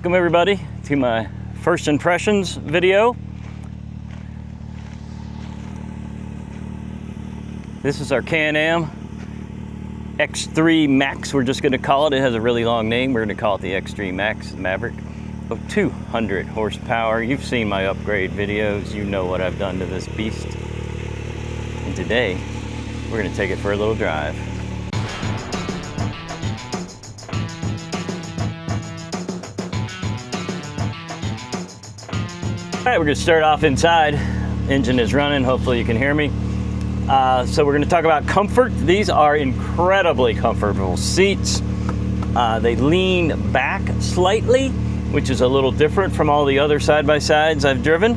Welcome everybody to my first impressions video. This is our Can-Am X3 Max, we're just going to call it. It has a really long name. We're going to call it the X3 Max Maverick. Of 200 horsepower. You've seen my upgrade videos. You know what I've done to this beast. And today, we're going to take it for a little drive. All right, we're going to start off inside. Engine is running. Hopefully you can hear me. So we're going to talk about comfort. These are incredibly comfortable seats. They lean back slightly, which is a little different from all the other side-by-sides I've driven.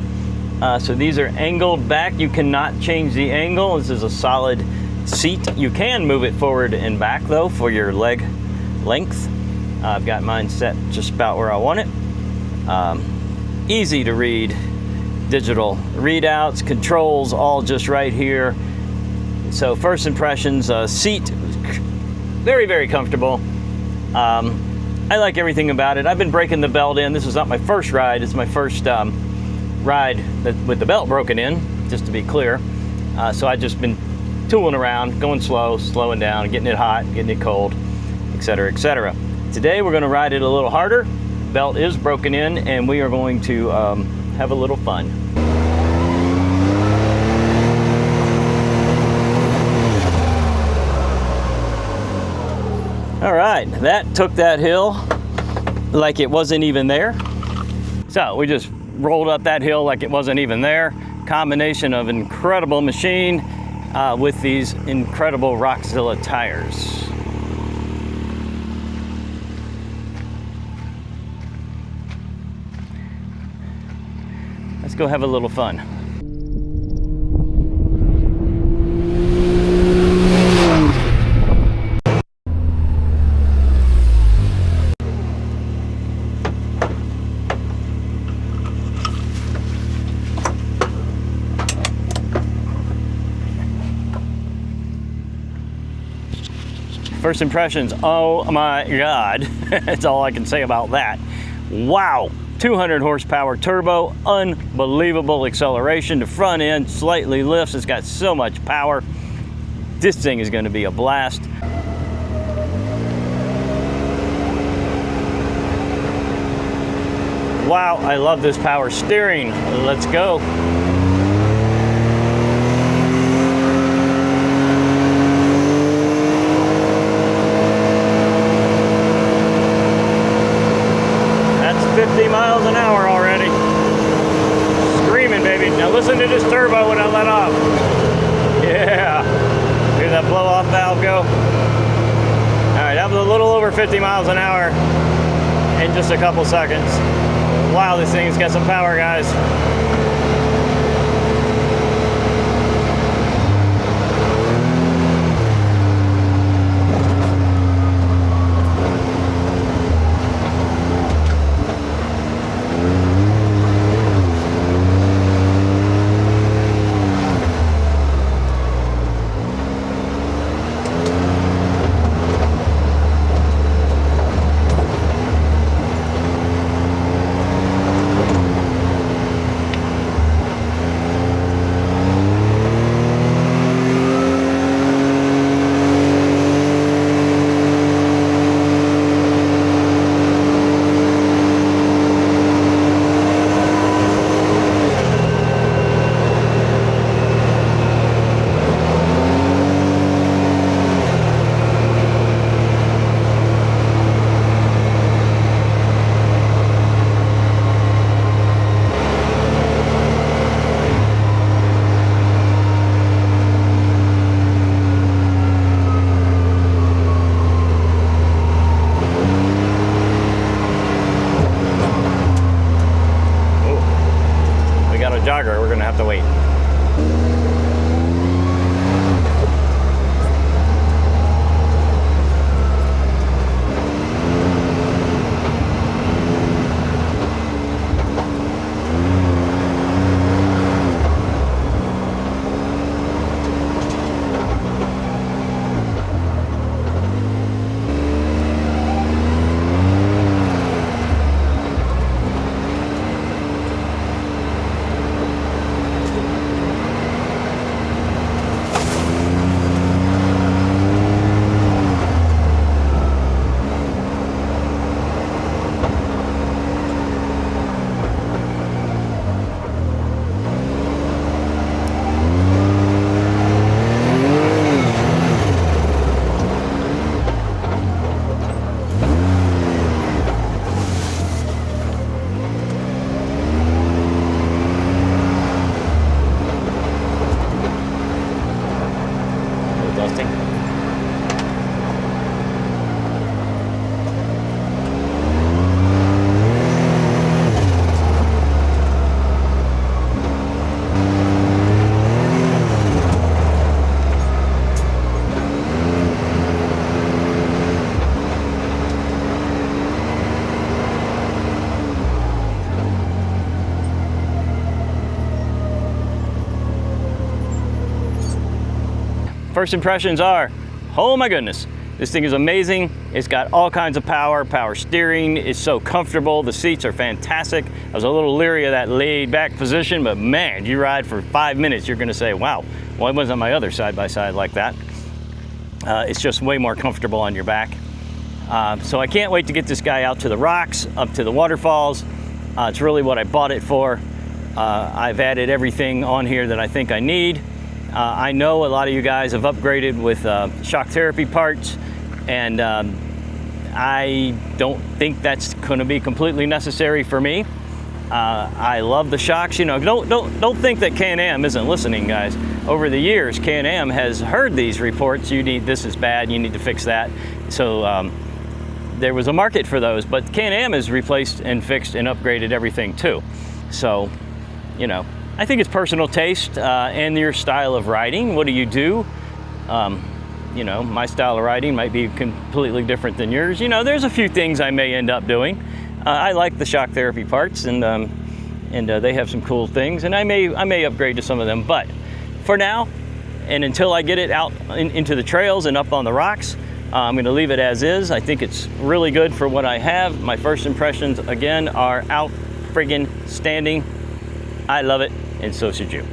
So these are angled back. You cannot change the angle. This is a solid seat. You can move it forward and back though for your leg length. I've got mine set just about where I want it. Easy to read digital readouts, controls, all just right here. So first impressions, seat, very, very comfortable. I like everything about it. I've been breaking the belt in. This is not my first ride. It's my first ride with the belt broken in, just to be clear. So I've just been tooling around, going slow, slowing down, getting it hot, getting it cold, etc., etc. Today we're going to ride it a little harder. Belt is broken in, and we are going to have a little fun. All right, that took that hill like it wasn't even there. So we just rolled up that hill like it wasn't even there. Combination of incredible machine with these incredible Rockzilla tires. Let's go have a little fun. First impressions, oh my God. That's all I can say about that. Wow, 200 horsepower turbo, unbelievable acceleration. The front end slightly lifts, it's got so much power. This thing is gonna be a blast. Wow, I love this power steering. Let's go. Miles an hour already. Screaming, baby. Now listen to this turbo when I let off. Yeah. Hear that blow off valve go? All right, that was a little over 50 miles an hour in just a couple seconds. Wow, this thing's got some power, guys. Jogger, we're gonna have to wait. first impressions are, oh my goodness, this thing is amazing. It's got all kinds of power steering. It's so comfortable. The seats are fantastic. I was a little leery of that laid back position, but man, you ride for 5 minutes, you're gonna say, wow, why wasn't my other side-by-side like that? It's just way more comfortable on your back. So I can't wait to get this guy out to the rocks, up to the waterfalls. It's really what I bought it for. I've added everything on here that I think I need. I know a lot of you guys have upgraded with shock therapy parts, and I don't think that's going to be completely necessary for me. I love the shocks. You know, don't think that Can-Am isn't listening, guys. Over the years, Can-Am has heard these reports. This is bad. You need to fix that. So there was a market for those, but Can-Am has replaced and fixed and upgraded everything too. So, you know, I think it's personal taste and your style of riding. What do you do? You know, my style of riding might be completely different than yours. You know, there's a few things I may end up doing. I like the shock therapy parts, and they have some cool things, and I may upgrade to some of them. But for now, and until I get it out into the trails and up on the rocks, I'm going to leave it as is. I think it's really good for what I have. My first impressions, again, are out friggin' standing. I love it, and so should you.